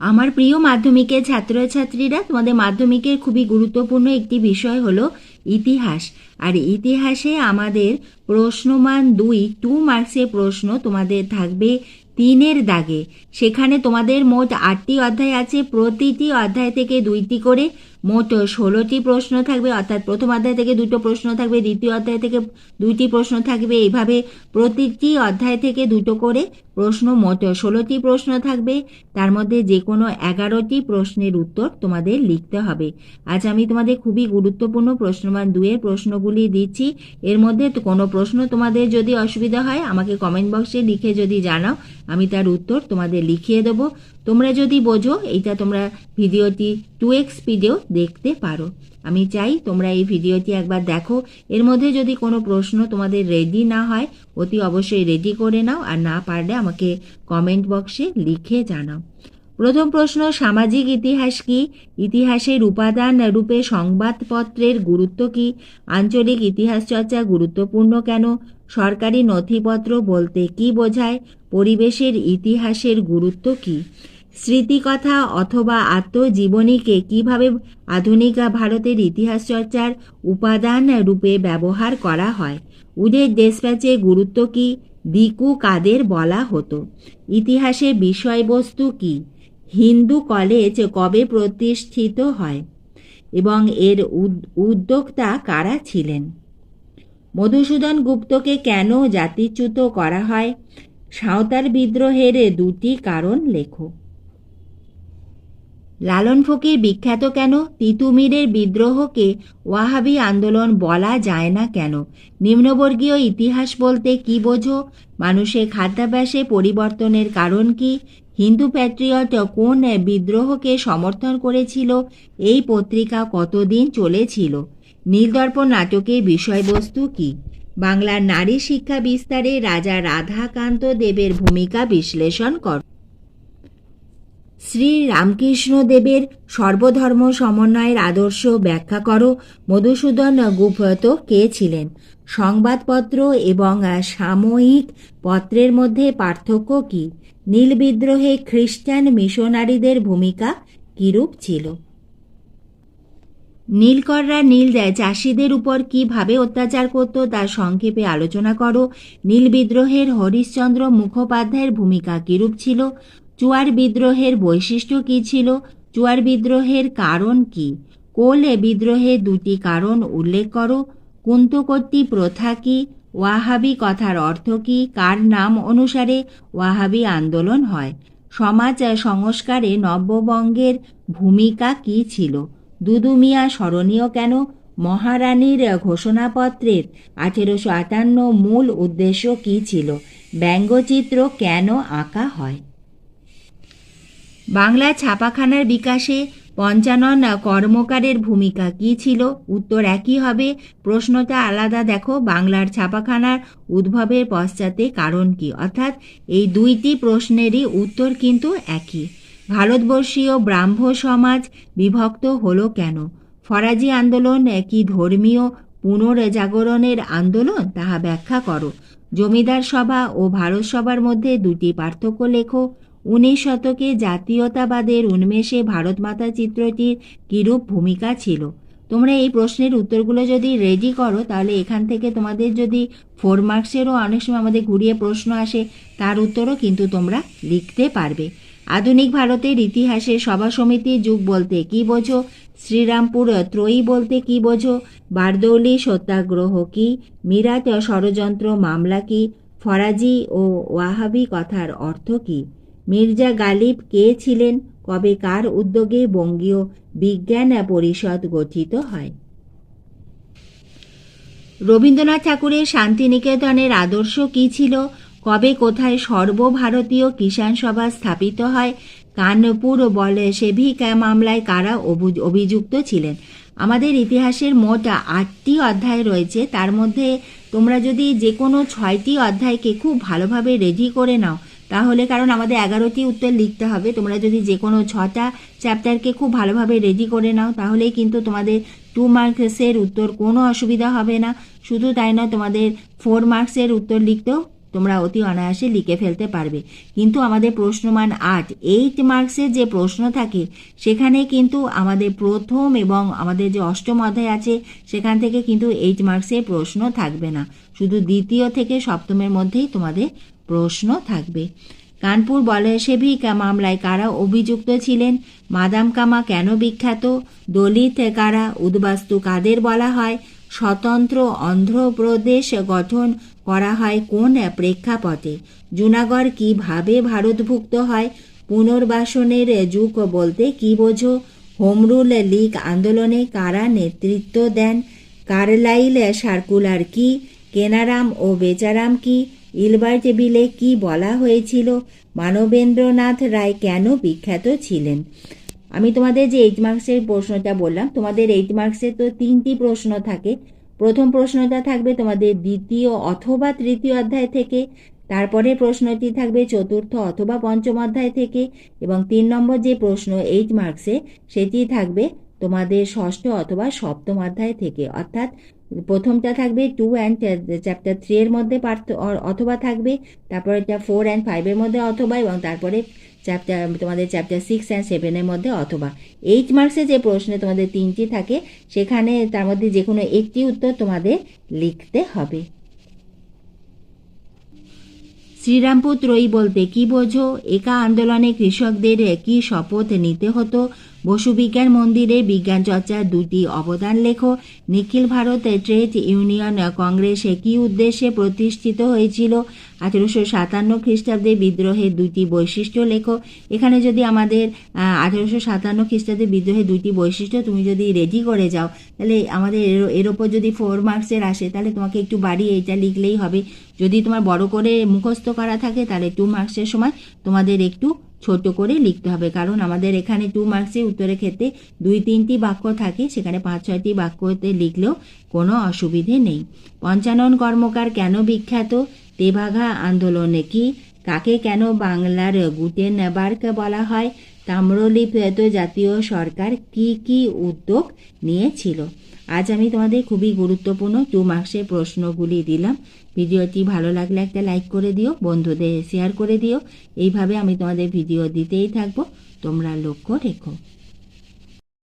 আমার প্রিয় মাধ্যমিকের ছাত্রছাত্রীরা, তোমাদের মাধ্যমিকের খুবই গুরুত্বপূর্ণ একটি বিষয় হলো ইতিহাস। আর ইতিহাসে আমাদের প্রশ্নমান 2 মার্কসের প্রশ্ন তোমাদের থাকবে 3-এর দাগে। সেখানে তোমাদের মোট 8টি অধ্যায় আছে, প্রতিটি অধ্যায় থেকে 2টি করে মোট 16টি প্রশ্ন থাকবে। অর্থাৎ প্রথম অধ্যায় থেকে 2টো প্রশ্ন থাকবে, দ্বিতীয় অধ্যায় থেকে 2টি প্রশ্ন থাকবে, এইভাবে প্রতিটি অধ্যায় থেকে 2টো করে প্রশ্ন, মোট 16টি প্রশ্ন থাকবে। তার মধ্যে যে কোনো 11টি প্রশ্নের উত্তর তোমাদের লিখতে হবে। আজ আমি তোমাদের খুবই গুরুত্বপূর্ণ প্রশ্নমান 2-এর প্রশ্নগুলি দিচ্ছি। এর মধ্যে কোনো প্রশ্ন তোমাদের যদি অসুবিধা হয় আমাকে কমেন্ট বক্সে লিখে যদি জানাও, আমি তার উত্তর তোমাদের লিখিয়ে দেবো। তোমরা যদি বোঝো এইটা তোমরা ভিডিওটি 2x স্পিডেও দেখতে পারো। আমি চাই তোমরা এই ভিডিওটি একবার দেখো। এর মধ্যে যদি কোনো প্রশ্ন তোমাদের রেডি না হয় অতি অবশ্যই রেডি করে নাও, আর না পারলে আমাকে কমেন্ট বক্সে লিখে জানাও। প্রথম প্রশ্ন, সামাজিক ইতিহাস কি? ইতিহাসের উপাদান রূপে সংবাদপত্রের গুরুত্ব কি? আঞ্চলিক ইতিহাস চর্চা গুরুত্বপূর্ণ কেন? সরকারি নথিপত্র বলতে কি বোঝায়? পরিবেশের ইতিহাসের গুরুত্ব কি? স্মৃতিকথা অথবা আত্মজীবনীকে কিভাবে আধুনিক ভারতের ইতিহাস চর্চার উপাদান রূপে ব্যবহার করা হয়? উদের ডেসপ্যাচের গুরুত্ব কি? দিকু কাদের বলা হতো? ইতিহাসের বিষয়বস্তু কি? হিন্দু কলেজ কবে প্রতিষ্ঠিত হয় এবং এর উদ্যোক্তা কারা ছিলেন? মধুসূদন গুপ্তকে কেন জাতিচ্যুত করা হয়? সাঁওতাল বিদ্রোহের 2টি কারণ লেখো। লালন ফকির বিখ্যাত কেন? তিতুমিরের বিদ্রোহকে ওয়াহাবি আন্দোলন বলা যায় না কেন? নিম্নবর্গীয় ইতিহাস বলতে কি বোঝো? মানুষের খাদ্যাভ্যাসে পরিবর্তনের কারণ কি? হিন্দু প্যাট্রিয়ট কোন বিদ্রোহকে সমর্থন করেছিল? এই পত্রিকা কতদিন চলেছিল? নীলদর্পণ নাটকের বিষয়বস্তু কি? বাংলার নারী শিক্ষা বিস্তারে রাজা রাধাকান্ত দেবের ভূমিকা বিশ্লেষণ কর। শ্রী রামকৃষ্ণ দেবের সর্বধর্ম সমন্বয়ের আদর্শ ব্যাখ্যা করো। মধুসূদন গুপ্ত কে ছিলেন? সংবাদপত্র এবং সাময়িক পত্রের মধ্যে পার্থক্য কি? নীল বিদ্রোহে খ্রিস্টান মিশনারিদের ভূমিকা কিরূপ ছিল? নীলকররা নীল চাষিদের উপর কিভাবে অত্যাচার করত তার সংক্ষেপে আলোচনা করো। নীল বিদ্রোহের হরিশ্চন্দ্র মুখোপাধ্যায়ের ভূমিকা কিরূপ ছিল? চুয়ার বিদ্রোহের বৈশিষ্ট্য কী ছিল? চুয়ার বিদ্রোহের কারণ কি? কোল বিদ্রোহের 2টি কারণ উল্লেখ করো। কুন্তকর্তী প্রথা কি? ওয়াহাবি কথার অর্থ কি? কার নাম অনুসারে ওয়াহাবি আন্দোলন হয়? সমাজ সংস্কারে নব্যবঙ্গের ভূমিকা কি ছিল? দুদু মিয়া স্মরণীয় কেন? মহারানীর ঘোষণাপত্রের 1858 মূল উদ্দেশ্য কী ছিল? ব্যঙ্গচিত্র কেন আঁকা হয়? বাংলা ছাপাখানার বিকাশে পঞ্চানন কর্মকারের ভূমিকা কী ছিল? উত্তর একই হবে, প্রশ্নটা আলাদা দেখো। বাংলার ছাপাখানার উদ্ভবের পশ্চাতে কারণ কি? অর্থাৎ এই 2টি প্রশ্নেরই উত্তর কিন্তু একই। ভারতবর্ষীয় ব্রাহ্ম সমাজ বিভক্ত হলো কেন? ফরাজি আন্দোলন কি ধর্মীয় পুনর্জাগরণের আন্দোলন? তাহা ব্যাখ্যা করো। জমিদার সভা ও ভারত সভার মধ্যে 2টি পার্থক্য লেখো। 19 শতকে জাতীয়তাবাদের উন্মেষে ভারতমাতা চিত্রটির কিরূপ ভূমিকা ছিল? তোমরা এই প্রশ্নের উত্তরগুলো যদি রেডি করো তাহলে এখান থেকে তোমাদের যদি 4 মার্কসেরও অনেক সময় আমাদের ঘুরিয়ে প্রশ্ন আসে, তার উত্তরও কিন্তু তোমরা লিখতে পারবে। আধুনিক ভারতের ইতিহাসে সভা সমিতির যুগ বলতে কি বোঝো? শ্রীরামপুর ত্রয়ী বলতে কি বোঝো? বারদৌলি সত্যাগ্রহ কি? মিরাট ষড়যন্ত্র মামলা কি? ফরাজি ও ওয়াহাবি কথার অর্থ কি? মির্জা গালিব কে ছিলেন? কবে কার উদ্যোগে বঙ্গীয় বিজ্ঞান পরিষদ গঠিত হয়? রবীন্দ্রনাথ ঠাকুরের শান্তিনিকেতনের আদর্শ কী ছিল? কবে কোথায় সর্বভারতীয় কিষাণ সভা স্থাপিত হয়? কানপুর বলশেভিক মামলায় কারা অভিযুক্ত ছিলেন? আমাদের ইতিহাসের মোট 8টি অধ্যায় রয়েছে। তার মধ্যে তোমরা যদি যে কোনো 6টি অধ্যায়কে খুব ভালোভাবে রেডি করে নাও তাহলে, কারণ আমাদের 11টি উত্তর লিখতে হবে, তোমরা যদি যে কোনো 6টা চ্যাপ্টারকে খুব ভালোভাবে রেডি করে নাও তাহলেই কিন্তু তোমাদের 2 মার্কসের উত্তর কোনো অসুবিধা হবে না। শুধু তাই নয়, তোমাদের 4 মার্কসের উত্তর লিখতেও তোমরা অতি অনায়াসে লিখে ফেলতে পারবে। কিন্তু আমাদের প্রশ্নমান 8 8 মার্কসের যে প্রশ্ন থাকে সেখানে কিন্তু আমাদের প্রথম এবং আমাদের যে অষ্টম অধ্যায় আছে সেখান থেকে কিন্তু 8 মার্কসের প্রশ্ন থাকবে না, শুধু দ্বিতীয় থেকে সপ্তমের মধ্যেই তোমাদের প্রশ্ন থাকবে। কানপুর বলশেভিক মামলায় কারা অভিযুক্ত ছিলেন? মাদাম কামা কেন বিখ্যাত? দলিত কারা? উদ্বাস্তু কাদের বলা হয়? স্বতন্ত্র অন্ধ্রপ্রদেশ গঠন করা হয় কোন প্রেক্ষাপটে? জুনাগড় কিভাবে ভারতভুক্ত হয়? পুনর্বাসনের যুগ বলতে কি বোঝো? হোমরুল লীগ আন্দোলনে কারা নেতৃত্ব দেন? কার্লাইল সার্কুলার কি? কেনারাম ও বেচারাম কি? ইলবার্ট বিলে কি বলা হয়েছিল? মানবেন্দ্রনাথ রায় কেন বিখ্যাত ছিলেন? আমি তোমাদের যে 8 মার্কসের প্রশ্নটা বললাম, তোমাদের 8 মার্কসের তো 3টি প্রশ্ন থাকে। প্রথম প্রশ্নটা থাকবে তোমাদের দ্বিতীয় অথবা তৃতীয় অধ্যায় থেকে, তারপরে প্রশ্নটি থাকবে চতুর্থ অথবা পঞ্চম অধ্যায় থেকে, এবং 3 নম্বর যে প্রশ্ন 8 মার্কসে সেটি থাকবে তোমাদের ষষ্ঠ অথবা সপ্তম অধ্যায় থেকে। অর্থাৎ প্রথমটা থাকবে 2 অ্যান্ড চ্যাপ্টার 3 এর মধ্যে অথবা থাকবে, তারপরে 4 অ্যান্ড 5 এর মধ্যে অথবা, এবং তারপরে তোমাদের চ্যাপ্টার 6 অ্যান্ড 7 এর মধ্যে অথবা। 8 মার্কসে যে প্রশ্নে তোমাদের 3টি থাকে সেখানে তার মধ্যে যে কোনো একটি উত্তর তোমাদের লিখতে হবে। শ্রীরামপুর ত্রয়ী বলতে কি বোঝো? একা আন্দোলনে কৃষকদের কি শপথ নিতে হতো? বসু বিজ্ঞান মন্দিরে বিজ্ঞান চর্চার 2টি অবদান লেখো। নিখিল ভারত ট্রেড ইউনিয়ন কংগ্রেস কি উদ্দেশ্যে প্রতিষ্ঠিত হয়েছিল? 1857 খ্রিস্টাব্দে বিদ্রোহের 2টি বৈশিষ্ট্য লেখো। এখানে যদি আমাদের 1857 খ্রিস্টাব্দে বিদ্রোহের 2টি বৈশিষ্ট্য তুমি যদি রেডি করে যাও, তাহলে আমাদের এর ওপর যদি 4 মার্কসের আসে তাহলে তোমাকে একটু বাড়িয়ে এটা লিখলেই হবে। যদি তোমার বড় করে মুখস্থ করা থাকে তাহলে 2 মার্কসের সময় তোমাদের একটু ছোট করে লিখতে হবে, কারণ আমাদের এখানে 2 মার্কসে উত্তরের ক্ষেত্রে 2-3টি বাক্য থাকে, সেখানে 5-6টি বাক্যতে লিখলেও কোনো অসুবিধে নেই। পঞ্চানন কর্মকার কেন বিখ্যাত? তেভাগা আন্দোলনে কি? কাকে কেন বাংলার গুটেনবার্গ বলা হয়? তাম্রলিপ্ত জাতীয় সরকার কি কি উদ্যোগ নিয়েছিল? আজ আমি তোমাদের খুবই গুরুত্বপূর্ণ 2 মার্কসের প্রশ্নগুলি দিলাম। ভিডিওটি ভালো লাগলে একটা লাইক করে দিও, বন্ধুদের শেয়ার করে দিও। এইভাবে আমি তোমাদের ভিডিও দিতেই থাকবো, তোমরা লক্ষ্য রেখো।